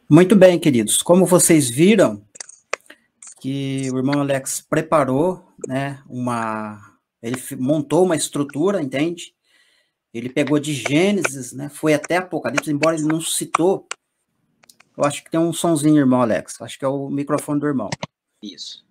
Muito bem, queridos. Como vocês viram, que o irmão Alex preparou, né, ele montou uma estrutura, entende? Ele pegou de Gênesis, né, foi até Apocalipse, embora ele não citou. Eu acho que tem um sonzinho, irmão Alex. Acho que é o microfone do irmão. Isso.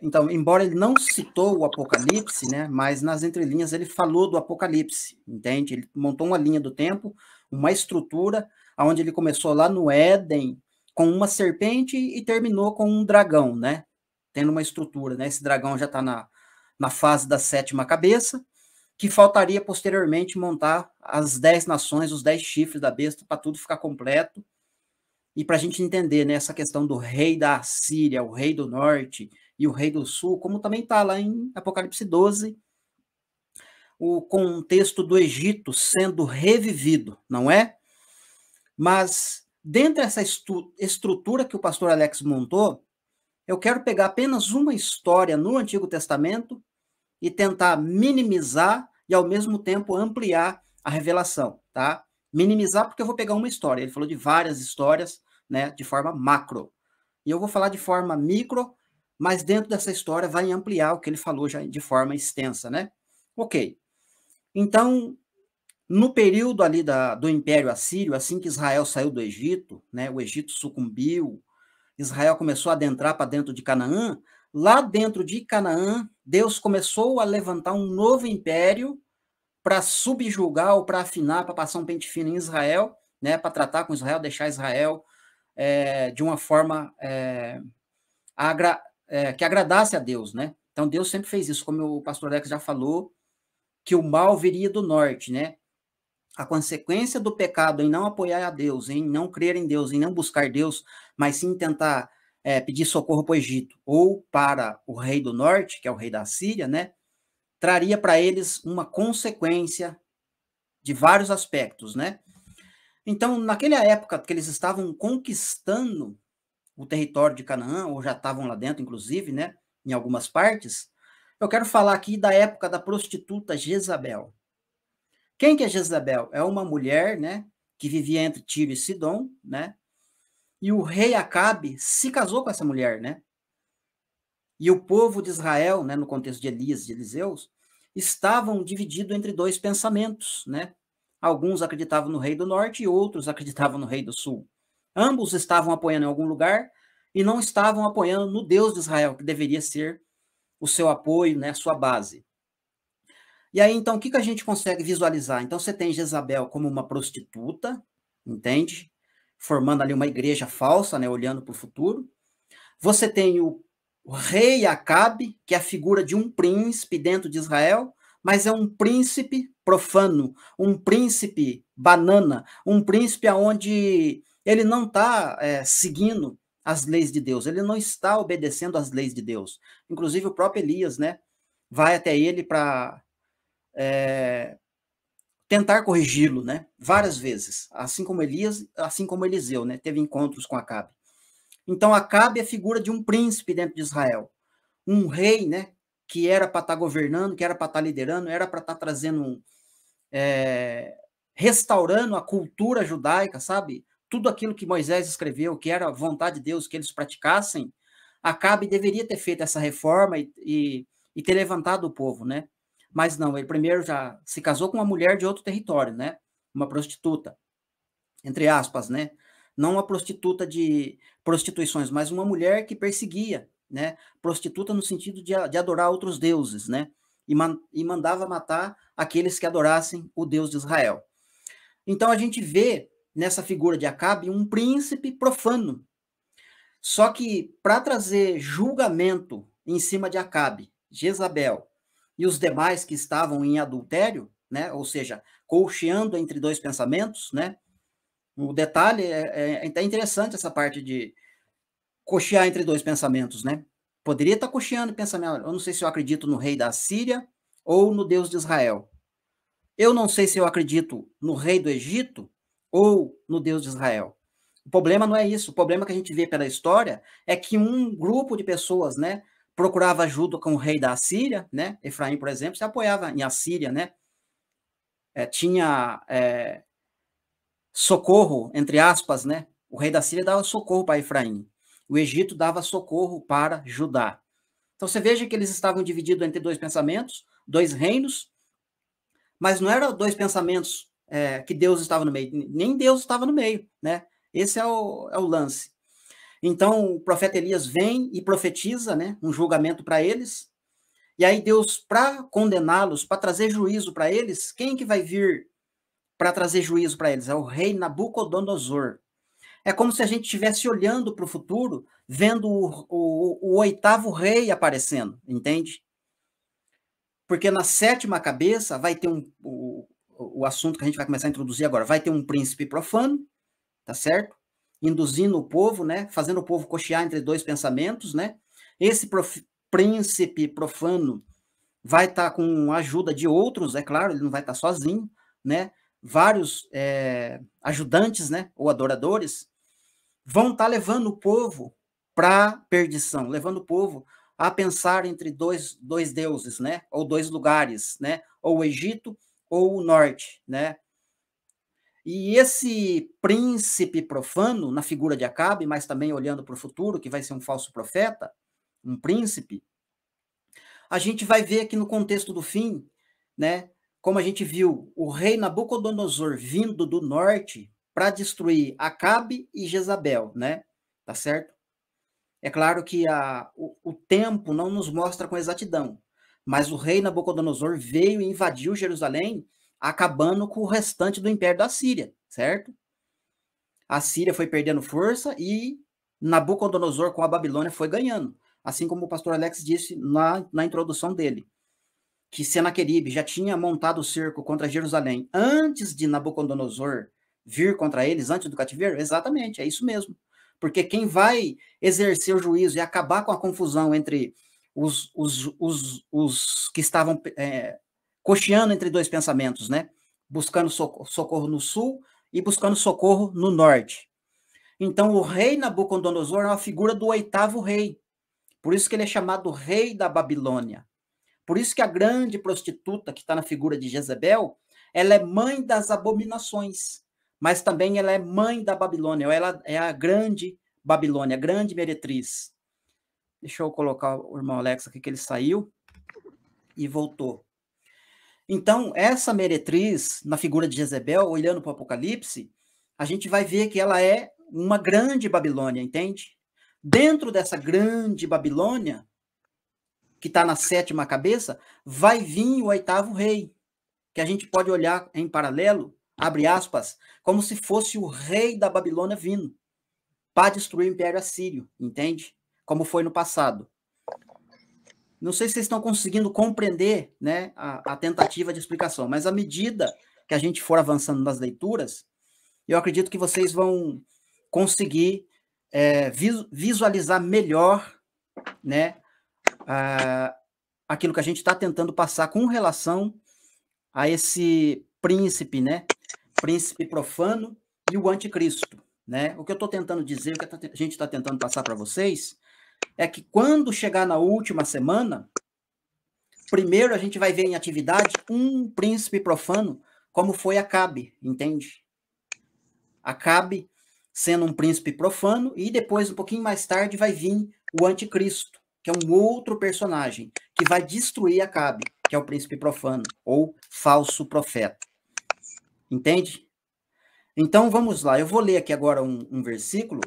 Então, embora ele não citou o Apocalipse, né, mas nas entrelinhas ele falou do Apocalipse, entende? Ele montou uma linha do tempo, uma estrutura, onde ele começou lá no Éden com uma serpente e terminou com um dragão, né? Tendo uma estrutura, né? Esse dragão já está na fase da 7ª cabeça, que faltaria posteriormente montar as 10 nações, os 10 chifres da besta, para tudo ficar completo. E para a gente entender, né, essa questão do rei da Assíria, o rei do norte e o rei do sul, como também está lá em Apocalipse 12, o contexto do Egito sendo revivido, não é? Mas dentro dessa estrutura que o pastor Alex montou, eu quero pegar apenas uma história no Antigo Testamento e tentar minimizar e, ao mesmo tempo, ampliar a revelação, tá? Minimizar porque eu vou pegar uma história. Ele falou de várias histórias, né, de forma macro. E eu vou falar de forma micro, mas dentro dessa história vai ampliar o que ele falou já de forma extensa, né? Ok. Então, no período ali do Império Assírio, assim que Israel saiu do Egito, né, o Egito sucumbiu, Israel começou a adentrar para dentro de Canaã, lá dentro de Canaã, Deus começou a levantar um novo império para subjugar ou para afinar, para passar um pente fino em Israel, né, para tratar com Israel, deixar Israel de uma forma que agradasse a Deus, né? Então Deus sempre fez isso, como o pastor Alex já falou, que o mal viria do norte, né? A consequência do pecado em não apoiar a Deus, em não crer em Deus, em não buscar Deus, mas sim tentar pedir socorro para o Egito ou para o rei do norte, que é o rei da Síria, né? Traria para eles uma consequência de vários aspectos, né? Então, naquela época que eles estavam conquistando o território de Canaã, ou já estavam lá dentro, inclusive, né? Em algumas partes, eu quero falar aqui da época da prostituta Jezabel. Quem que é Jezabel? É uma mulher, né, que vivia entre Tiro e Sidom, né? E o rei Acabe se casou com essa mulher, né? E o povo de Israel, né, no contexto de Elias e de Eliseus, estavam divididos entre dois pensamentos, né? Alguns acreditavam no rei do norte e outros acreditavam no rei do sul. Ambos estavam apoiando em algum lugar e não estavam apoiando no Deus de Israel, que deveria ser o seu apoio, né, a sua base. E aí, então, o que a gente consegue visualizar? Então, você tem Jezabel como uma prostituta, entende? Formando ali uma igreja falsa, né, olhando para o futuro. Você tem o rei Acabe, que é a figura de um príncipe dentro de Israel, mas é um príncipe profano, um príncipe banana, um príncipe onde ele não está seguindo as leis de Deus, ele não está obedecendo às leis de Deus. Inclusive, o próprio Elias, né, vai até ele para tentar corrigi-lo, né? Várias vezes, assim como Elias, assim como Eliseu, né? Teve encontros com Acabe. Então, Acabe é a figura de um príncipe dentro de Israel, um rei, né? Que era para estar governando, que era para estar liderando, era para estar trazendo, restaurando a cultura judaica, sabe? Tudo aquilo que Moisés escreveu, que era a vontade de Deus que eles praticassem, Acabe deveria ter feito essa reforma e ter levantado o povo, né? Mas não, ele primeiro já se casou com uma mulher de outro território, né? Uma prostituta, entre aspas, né? Não uma prostituta de prostituições, mas uma mulher que perseguia, né? Prostituta no sentido de adorar outros deuses, né? E mandava matar aqueles que adorassem o Deus de Israel. Então a gente vê nessa figura de Acabe um príncipe profano. Só que para trazer julgamento em cima de Acabe, Jezabel e os demais que estavam em adultério, né? Ou seja, colcheando entre dois pensamentos, né? O detalhe é interessante essa parte de cochear entre dois pensamentos, né? Poderia estar cocheando pensamento. Eu não sei se eu acredito no rei da Síria ou no Deus de Israel. Eu não sei se eu acredito no rei do Egito ou no Deus de Israel. O problema não é isso. O problema que a gente vê pela história é que um grupo de pessoas, né, procurava ajuda com o rei da Assíria, né? Efraim, por exemplo, se apoiava em Assíria, né? Tinha socorro, entre aspas, né, O rei da Síria dava socorro para Efraim. O Egito dava socorro para Judá. Então você veja que eles estavam divididos entre dois pensamentos, dois reinos, mas não eram dois pensamentos que Deus estava no meio, nem Deus estava no meio, né? Esse é o lance. Então o profeta Elias vem e profetiza, né, um julgamento para eles, e aí Deus, para condená-los, para trazer juízo para eles, quem que vai vir para trazer juízo para eles? É o rei Nabucodonosor. É como se a gente estivesse olhando para o futuro, vendo o oitavo rei aparecendo, entende? Porque na sétima cabeça vai ter o assunto que a gente vai começar a introduzir agora, vai ter um príncipe profano, tá certo? Induzindo o povo, né? Fazendo o povo cochear entre dois pensamentos, né? Esse príncipe profano vai estar com a ajuda de outros, é claro, ele não vai estar sozinho, né? Vários ajudantes, né? Ou adoradores, vão estar levando o povo para perdição, levando o povo a pensar entre dois deuses, né? Ou dois lugares, né? Ou o Egito ou o norte, né? E esse príncipe profano, na figura de Acabe, mas também olhando para o futuro, que vai ser um falso profeta, um príncipe, a gente vai ver aqui no contexto do fim, né? Como a gente viu o rei Nabucodonosor vindo do norte para destruir Acabe e Jezabel, né? Tá certo? É claro que o tempo não nos mostra com exatidão, mas o rei Nabucodonosor veio e invadiu Jerusalém, acabando com o restante do império da Síria, certo? A Síria foi perdendo força e Nabucodonosor com a Babilônia foi ganhando. Assim como o pastor Alex disse na introdução dele, que Senaqueribe já tinha montado o cerco contra Jerusalém antes de Nabucodonosor vir contra eles, antes do cativeiro. Exatamente, é isso mesmo. Porque quem vai exercer o juízo e acabar com a confusão entre os que estavam cocheando entre dois pensamentos, né? Buscando socorro no sul e buscando socorro no norte. Então, o rei Nabucodonosor é uma figura do oitavo rei. Por isso que ele é chamado rei da Babilônia. Por isso que a grande prostituta, que está na figura de Jezebel, ela é mãe das abominações, mas também ela é mãe da Babilônia, ela é a grande Babilônia, a grande meretriz. Deixa eu colocar o irmão Alex aqui, que ele saiu e voltou. Então, essa meretriz, na figura de Jezebel, olhando para o Apocalipse, a gente vai ver que ela é uma grande Babilônia, entende? Dentro dessa grande Babilônia, que está na sétima cabeça, vai vir o oitavo rei, que a gente pode olhar em paralelo, abre aspas, como se fosse o rei da Babilônia vindo para destruir o Império Assírio, entende? Como foi no passado. Não sei se vocês estão conseguindo compreender, né, a tentativa de explicação, mas à medida que a gente for avançando nas leituras, eu acredito que vocês vão conseguir visualizar melhor, né, aquilo que a gente está tentando passar com relação a esse príncipe, né? Príncipe profano e o anticristo, né? O que eu estou tentando dizer, o que a gente está tentando passar para vocês, é que quando chegar na última semana, primeiro a gente vai ver em atividade um príncipe profano, como foi Acabe, entende? Acabe sendo um príncipe profano, e depois, um pouquinho mais tarde, vai vir o anticristo, que é um outro personagem, que vai destruir Acabe, que é o príncipe profano, ou falso profeta. Entende? Então, vamos lá. Eu vou ler aqui agora um versículo.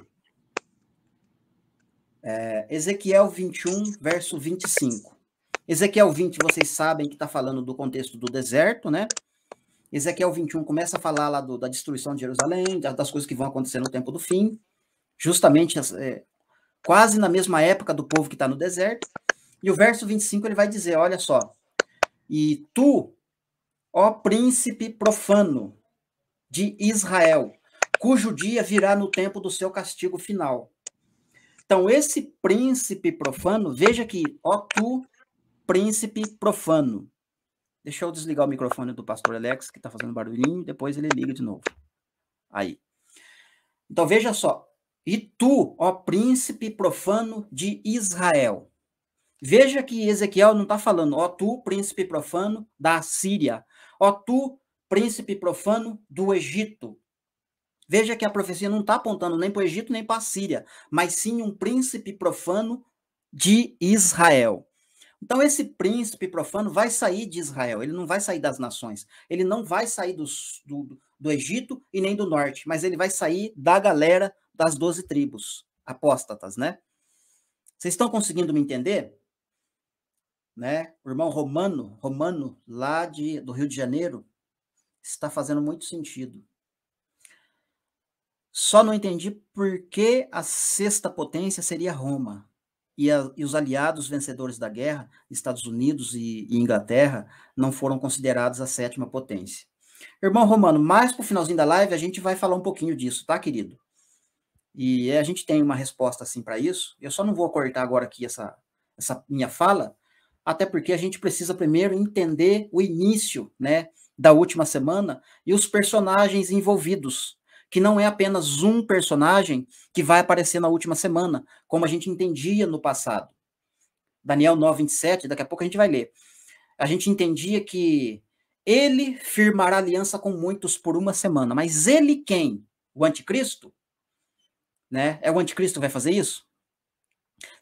Ezequiel 21, verso 25. Ezequiel 20, vocês sabem que está falando do contexto do deserto, né? Ezequiel 21 começa a falar lá da destruição de Jerusalém, das coisas que vão acontecer no tempo do fim, justamente quase na mesma época do povo que está no deserto. E o verso 25 ele vai dizer, olha só, e tu, ó príncipe profano de Israel, cujo dia virá no tempo do seu castigo final. Então, esse príncipe profano, veja aqui, ó tu, príncipe profano. Deixa eu desligar o microfone do pastor Alex, que está fazendo barulhinho, depois ele liga de novo. Aí. Então, veja só. E tu, ó príncipe profano de Israel. Veja que Ezequiel não está falando, ó tu, príncipe profano da Síria. Ó tu, príncipe profano do Egito. Veja que a profecia não está apontando nem para o Egito, nem para a Síria, mas sim um príncipe profano de Israel. Então, esse príncipe profano vai sair de Israel, ele não vai sair das nações, ele não vai sair do Egito e nem do norte, mas ele vai sair da galera das 12 tribos apóstatas, né? Vocês estão conseguindo me entender? Né? O irmão Romano, lá do Rio de Janeiro, está fazendo muito sentido. Só não entendi por que a sexta potência seria Roma. E os aliados vencedores da guerra, Estados Unidos e Inglaterra, não foram considerados a sétima potência. Irmão Romano, mais para o finalzinho da live a gente vai falar um pouquinho disso, tá, querido? E a gente tem uma resposta assim para isso. Eu só não vou cortar agora aqui essa minha fala, até porque a gente precisa primeiro entender o início, né, da última semana e os personagens envolvidos, que não é apenas um personagem que vai aparecer na última semana, como a gente entendia no passado. Daniel 9:27, daqui a pouco a gente vai ler. A gente entendia que ele firmará aliança com muitos por uma semana, mas ele quem? O anticristo? Né? É o anticristo que vai fazer isso?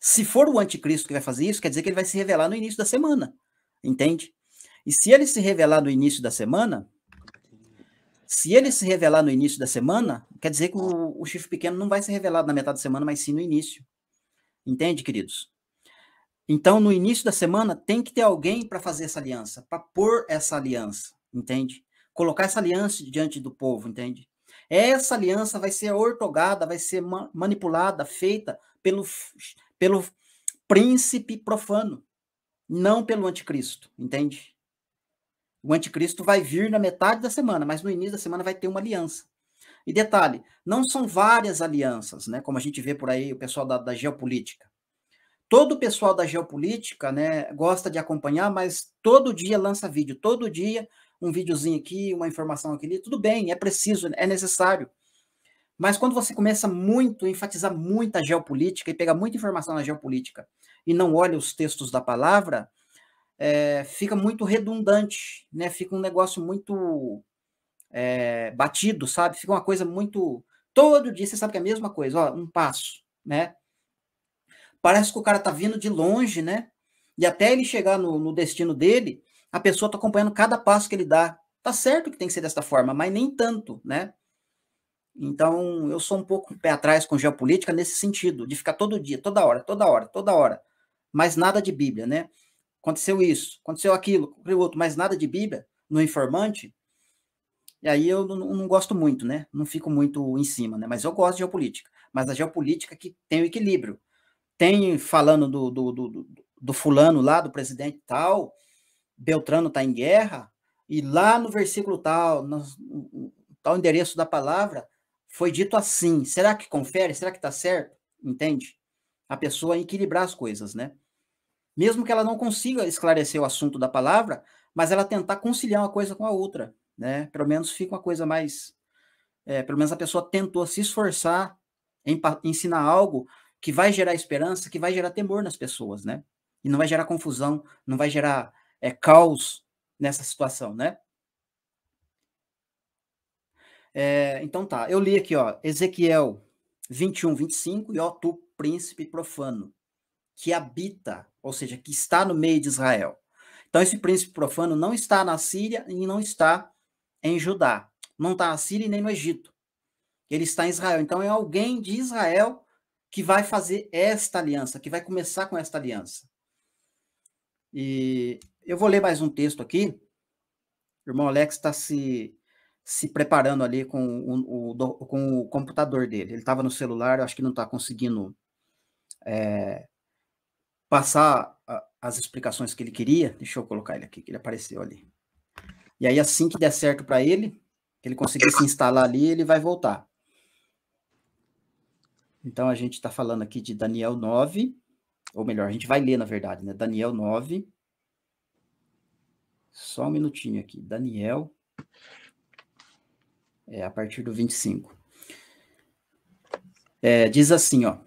Se for o anticristo que vai fazer isso, quer dizer que ele vai se revelar no início da semana, entende? E se ele se revelar no início da semana, quer dizer que o chifre pequeno não vai ser revelado na metade da semana, mas sim no início. Entende, queridos? Então, no início da semana, tem que ter alguém para fazer essa aliança, para pôr essa aliança, entende? Colocar essa aliança diante do povo, entende? Essa aliança vai ser ortogada, vai ser manipulada, feita pelo príncipe profano, não pelo anticristo, entende? O anticristo vai vir na metade da semana, mas no início da semana vai ter uma aliança. E detalhe, não são várias alianças, né? Como a gente vê por aí o pessoal da geopolítica. Todo o pessoal da geopolítica, né, gosta de acompanhar, mas todo dia lança vídeo, todo dia um videozinho aqui, uma informação aqui, tudo bem, é preciso, é necessário. Mas quando você começa muito, a enfatizar muito a geopolítica e pegar muita informação na geopolítica e não olha os textos da palavra, fica muito redundante, né? Fica um negócio muito batido, sabe? Fica uma coisa muito... Todo dia você sabe que é a mesma coisa, ó, um passo, né? Parece que o cara tá vindo de longe, né? E até ele chegar no destino dele, a pessoa tá acompanhando cada passo que ele dá. Tá certo que tem que ser dessa forma, mas nem tanto, né? Então, eu sou um pouco pé atrás com geopolítica nesse sentido, de ficar todo dia, toda hora. Mas nada de Bíblia, né? Aconteceu isso, aconteceu aquilo, aconteceu outro, mas nada de Bíblia no informante. E aí eu não gosto muito, né? Não fico muito em cima, né? Mas eu gosto de geopolítica. Mas a geopolítica que tem o equilíbrio. Tem falando do fulano lá, do presidente tal, Beltrano está em guerra, e lá no versículo tal, no tal endereço da palavra, foi dito assim. Será que confere? Será que está certo? Entende? A pessoa equilibrar as coisas, né? Mesmo que ela não consiga esclarecer o assunto da palavra, mas ela tentar conciliar uma coisa com a outra, né? Pelo menos fica uma coisa mais... pelo menos a pessoa tentou se esforçar em ensinar algo que vai gerar esperança, que vai gerar temor nas pessoas, né? E não vai gerar confusão, não vai gerar caos nessa situação, né? Então tá, eu li aqui, ó, Ezequiel 21:25, e ó, tu príncipe profano, que habita, ou seja, que está no meio de Israel. Então esse príncipe profano não está na Síria e não está em Judá. Não está na Síria e nem no Egito. Ele está em Israel. Então é alguém de Israel que vai fazer esta aliança, que vai começar com esta aliança. E eu vou ler mais um texto aqui. O irmão Alex está se preparando ali com o computador dele. Ele estava no celular, acho que não está conseguindo passar as explicações que ele queria. Deixa eu colocar ele aqui, que ele apareceu ali. E aí, assim que der certo para ele, que ele conseguir se instalar ali, ele vai voltar. Então, a gente está falando aqui de Daniel 9, ou melhor, a gente vai ler, na verdade, né? Daniel 9. Só um minutinho aqui. Daniel, a partir do 25. Diz assim, ó.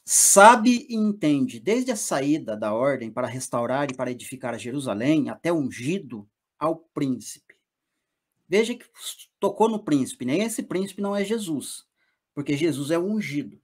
Sabe e entende, desde a saída da ordem para restaurar e para edificar a Jerusalém, até ungido ao príncipe. Veja que tocou no príncipe, né? Esse príncipe não é Jesus, porque Jesus é o ungido.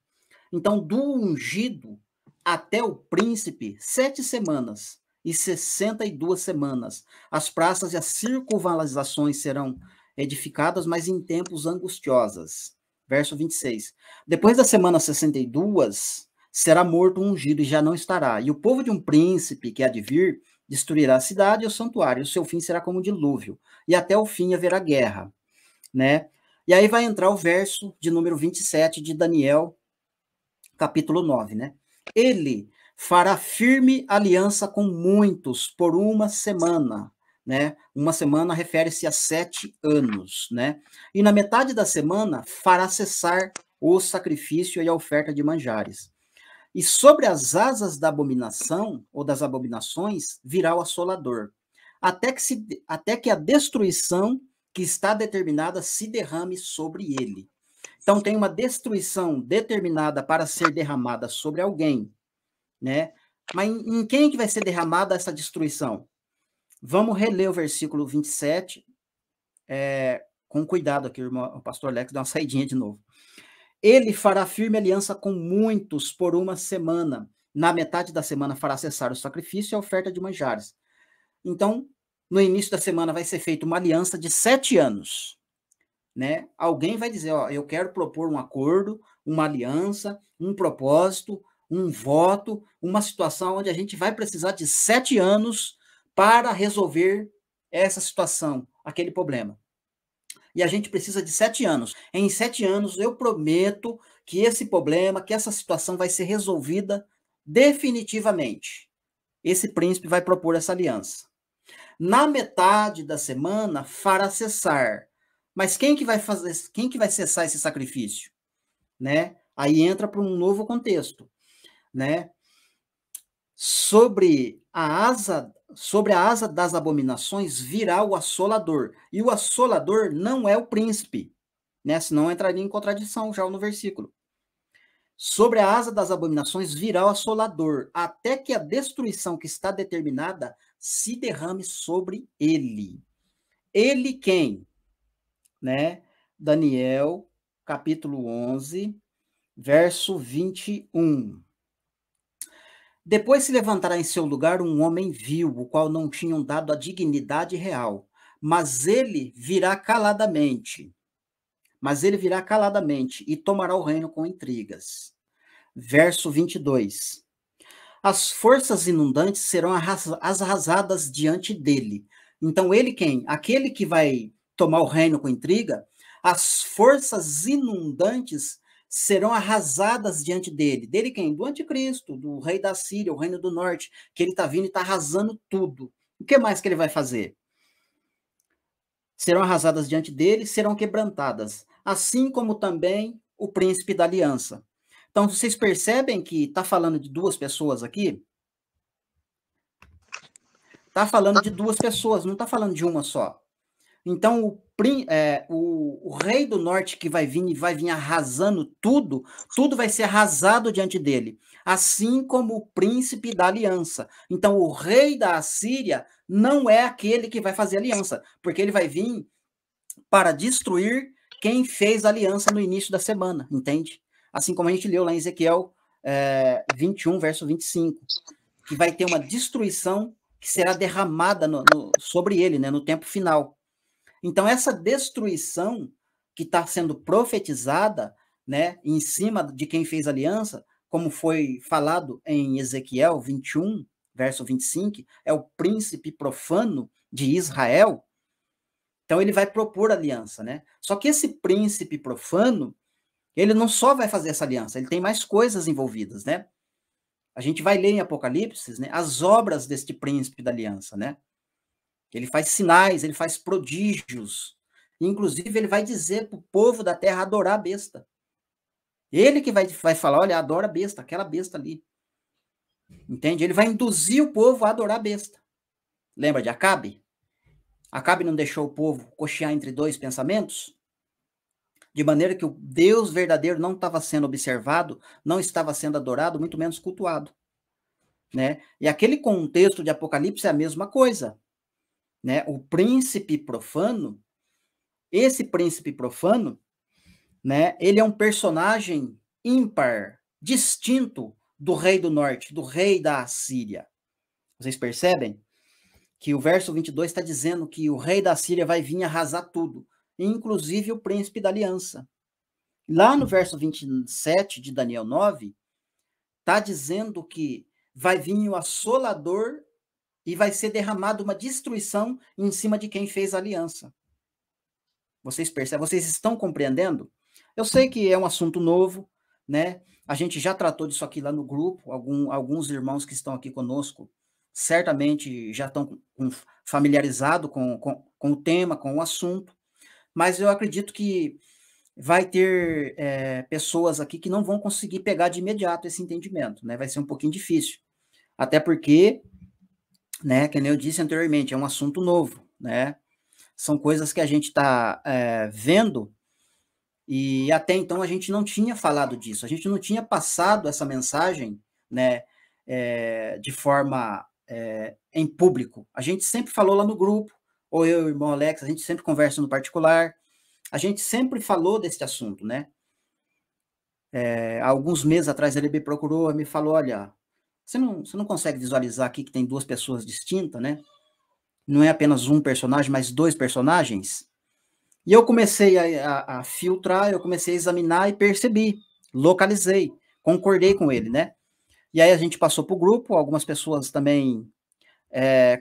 Então, do ungido até o príncipe, 7 semanas e 62 semanas. As praças e as circunvalações serão edificadas, mas em tempos angustiosos. Verso 26. Depois da semana 62, será morto um ungido e já não estará. E o povo de um príncipe que há de vir destruirá a cidade e o santuário. E o seu fim será como um dilúvio. E até o fim haverá guerra, né? E aí vai entrar o verso de número 27 de Daniel, capítulo 9, né? Ele fará firme aliança com muitos por uma semana, né? Uma semana refere-se a 7 anos, né? E na metade da semana fará cessar o sacrifício e a oferta de manjares. E sobre as asas da abominação, ou das abominações, virá o assolador, até que a destruição que está determinada se derrame sobre ele. Então, tem uma destruição determinada para ser derramada sobre alguém, né? Mas em quem que vai ser derramada essa destruição? Vamos reler o versículo 27, com cuidado aqui, o pastor Alex dá uma saidinha de novo. Ele fará firme aliança com muitos por uma semana. Na metade da semana fará cessar o sacrifício e a oferta de manjares. Então, no início da semana vai ser feita uma aliança de 7 anos. Né? Alguém vai dizer, ó, eu quero propor um acordo, uma aliança, um propósito, um voto, uma situação onde a gente vai precisar de 7 anos para resolver essa situação, aquele problema. E a gente precisa de 7 anos. Em 7 anos, eu prometo que esse problema, que essa situação vai ser resolvida definitivamente. Esse príncipe vai propor essa aliança. Na metade da semana, fará cessar. Mas quem que vai fazer, quem que vai cessar esse sacrifício? Né? Aí entra para um novo contexto. Né? Sobre a asa das abominações virá o assolador. E o assolador não é o príncipe, né? Senão entraria em contradição já no versículo. Sobre a asa das abominações virá o assolador, até que a destruição que está determinada se derrame sobre ele. Ele quem? Né? Daniel, capítulo 11, verso 21. Depois se levantará em seu lugar um homem vil, o qual não tinham dado a dignidade real, mas ele virá caladamente. Mas ele virá caladamente e tomará o reino com intrigas. Verso 22. As forças inundantes serão arrasadas diante dele. Então, ele quem? Aquele que vai tomar o reino com intriga, as forças inundantes serão arrasadas diante dele. Dele quem? Do anticristo, do rei da Síria, o reino do norte, que ele está vindo e está arrasando tudo. O que mais que ele vai fazer? Serão arrasadas diante dele, serão quebrantadas, assim como também o príncipe da aliança. Então, vocês percebem que está falando de duas pessoas aqui? Está falando de duas pessoas, não está falando de uma só. Então, o rei do norte que vai vir arrasando tudo, tudo vai ser arrasado diante dele, assim como o príncipe da aliança. Então, o rei da Assíria não é aquele que vai fazer aliança, porque ele vai vir para destruir quem fez aliança no início da semana, entende? Assim como a gente leu lá em Ezequiel 21, verso 25, que vai ter uma destruição que será derramada sobre ele, né, no tempo final. Então, essa destruição que está sendo profetizada, né, em cima de quem fez aliança, como foi falado em Ezequiel 21, verso 25, é o príncipe profano de Israel. Então, ele vai propor aliança, né? Só que esse príncipe profano, ele não só vai fazer essa aliança, ele tem mais coisas envolvidas, né? A gente vai ler em Apocalipse, né, as obras deste príncipe da aliança, né? Ele faz sinais, ele faz prodígios. Inclusive, ele vai dizer para o povo da terra adorar a besta. Ele que vai falar, olha, adora a besta, aquela besta ali. Entende? Ele vai induzir o povo a adorar a besta. Lembra de Acabe? Acabe não deixou o povo cochear entre dois pensamentos? De maneira que o Deus verdadeiro não estava sendo observado, não estava sendo adorado, muito menos cultuado. Né? E aquele contexto de Apocalipse é a mesma coisa. Né? O príncipe profano, esse príncipe profano, né, ele é um personagem ímpar, distinto do rei do norte, do rei da Assíria. Vocês percebem que o verso 22 está dizendo que o rei da Síria vai vir arrasar tudo, inclusive o príncipe da aliança. Lá no verso 27 de Daniel 9, está dizendo que vai vir o assolador e vai ser derramada uma destruição em cima de quem fez a aliança. Vocês percebem? Vocês estão compreendendo? Eu sei que é um assunto novo, né? A gente já tratou disso aqui lá no grupo, alguns irmãos que estão aqui conosco certamente já estão familiarizados com o tema, com o assunto, mas eu acredito que vai ter pessoas aqui que não vão conseguir pegar de imediato esse entendimento, né? Vai ser um pouquinho difícil, até porque, né, como eu disse anteriormente, é um assunto novo, né? São coisas que a gente está vendo e até então a gente não tinha falado disso, a gente não tinha passado essa mensagem, né, de forma em público. A gente sempre falou lá no grupo, ou eu e o irmão Alex, a gente sempre conversa no particular, a gente sempre falou desse assunto, né? Há alguns meses atrás ele me procurou e me falou, olha, você não consegue visualizar aqui que tem duas pessoas distintas, né? Não é apenas um personagem, mas dois personagens? E eu comecei a filtrar, eu comecei a examinar e percebi, localizei, concordei com ele, né? E aí a gente passou para o grupo, algumas pessoas também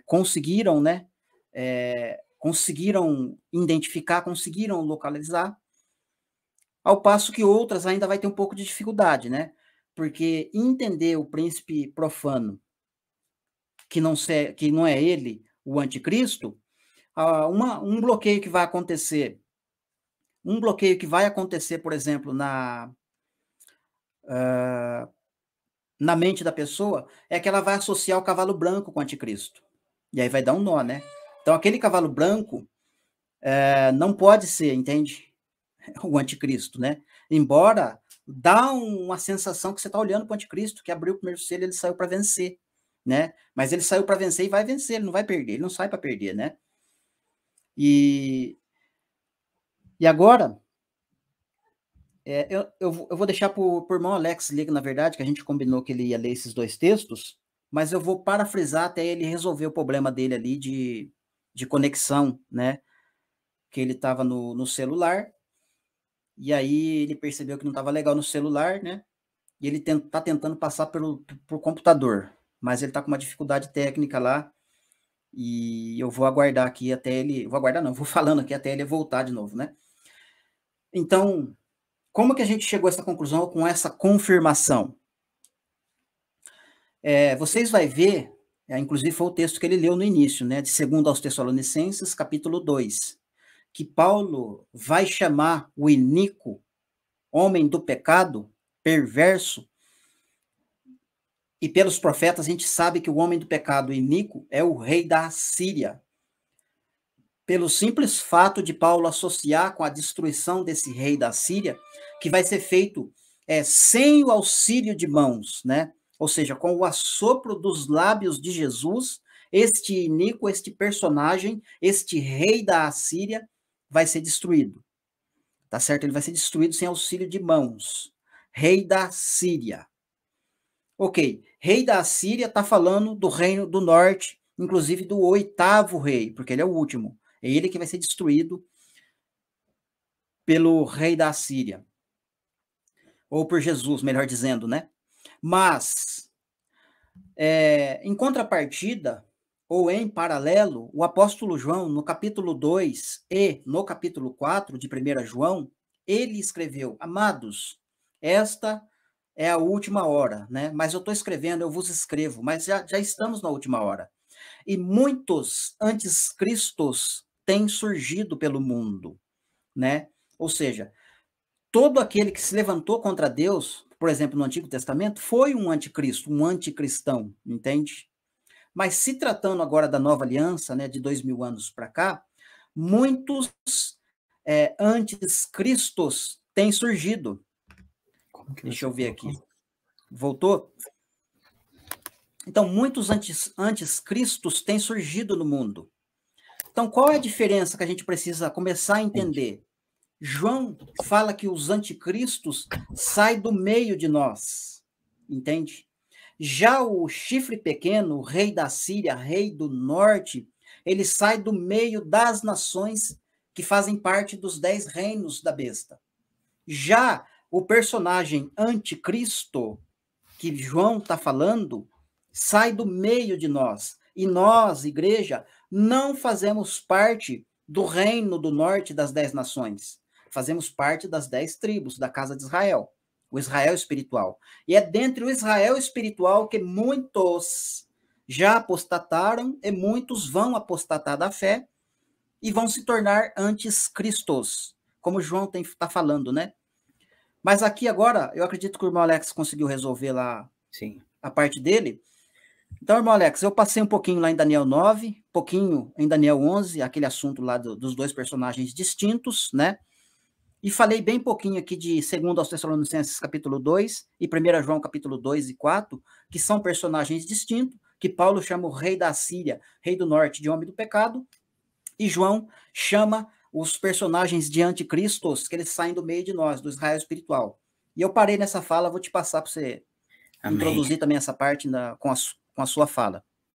conseguiram, né? Conseguiram identificar, conseguiram localizar, ao passo que outras ainda vai ter um pouco de dificuldade, né? Porque entender o príncipe profano, que não é ele, o anticristo, um bloqueio que vai acontecer, por exemplo, na mente da pessoa, é que ela vai associar o cavalo branco com o anticristo. E aí vai dar um nó, né? Então, aquele cavalo branco não pode ser, entende? O anticristo, né? Embora dá uma sensação que você está olhando para o anticristo, que abriu o primeiro selo, ele saiu para vencer, né? Mas ele saiu para vencer e vai vencer, ele não vai perder, ele não sai para perder, né? E agora, eu vou deixar para o irmão Alex ler, na verdade, que a gente combinou que ele ia ler esses dois textos, mas eu vou parafrisar até ele resolver o problema dele ali de conexão, né? Que ele estava no celular, e aí ele percebeu que não estava legal no celular, né? E ele está tentando passar por computador, mas ele está com uma dificuldade técnica lá, e eu vou aguardar aqui até ele... Vou aguardar não, vou falando aqui até ele voltar de novo, né? Então, como que a gente chegou a essa conclusão com essa confirmação? Vocês vão ver, inclusive foi o texto que ele leu no início, né? De 2 aos Tessalonicenses, capítulo 2, que Paulo vai chamar o iníquo, homem do pecado, perverso, e pelos profetas a gente sabe que o homem do pecado iníquo é o rei da Assíria. Pelo simples fato de Paulo associar com a destruição desse rei da Síria, que vai ser feito sem o auxílio de mãos, né? Ou seja, com o assopro dos lábios de Jesus, este iníquo, este personagem, este rei da Assíria, vai ser destruído. Tá certo? Ele vai ser destruído sem auxílio de mãos. Rei da Síria. Ok, rei da Síria está falando do reino do norte, inclusive do 8º rei, porque ele é o último. É ele que vai ser destruído pelo rei da Síria. Ou por Jesus, melhor dizendo, né? Mas, em contrapartida, ou em paralelo, o apóstolo João, no capítulo 2 e no capítulo 4 de 1 João, ele escreveu, amados, esta é a última hora, né? Mas eu estou escrevendo, eu vos escrevo, mas já estamos na última hora. E muitos anticristos têm surgido pelo mundo, né? Ou seja, todo aquele que se levantou contra Deus, por exemplo, no Antigo Testamento, foi um anticristo, um anticristão, entende? Mas se tratando agora da nova aliança, né, de 2000 anos para cá, muitos anticristos têm surgido. Deixa eu ver aqui. Voltou? Então, muitos anticristos têm surgido no mundo. Então, qual é a diferença que a gente precisa começar a Entendi. entender? João fala que os anticristos saem do meio de nós, entende? Já o chifre pequeno, o rei da Síria, rei do norte, ele sai do meio das nações que fazem parte dos 10 reinos da besta. Já o personagem anticristo, que João está falando, sai do meio de nós. E nós, igreja, não fazemos parte do reino do norte das 10 nações. Fazemos parte das 10 tribos da casa de Israel, o Israel espiritual. E é dentro do Israel espiritual que muitos já apostataram e muitos vão apostatar da fé e vão se tornar anticristos, como João está falando, né? Mas aqui agora, eu acredito que o irmão Alex conseguiu resolver lá Sim. a parte dele. Então, irmão Alex, eu passei um pouquinho lá em Daniel 9, pouquinho em Daniel 11, aquele assunto lá dos dois personagens distintos, né? E falei bem pouquinho aqui de 2 aos Tessalonicenses capítulo 2 e 1 João capítulo 2 e 4, que são personagens distintos, que Paulo chama o rei da Síria, rei do norte, de homem do pecado, e João chama os personagens de anticristos, que eles saem do meio de nós, do Israel espiritual. E eu parei nessa fala, vou te passar para você Amém. introduzir também essa parte com a sua fala.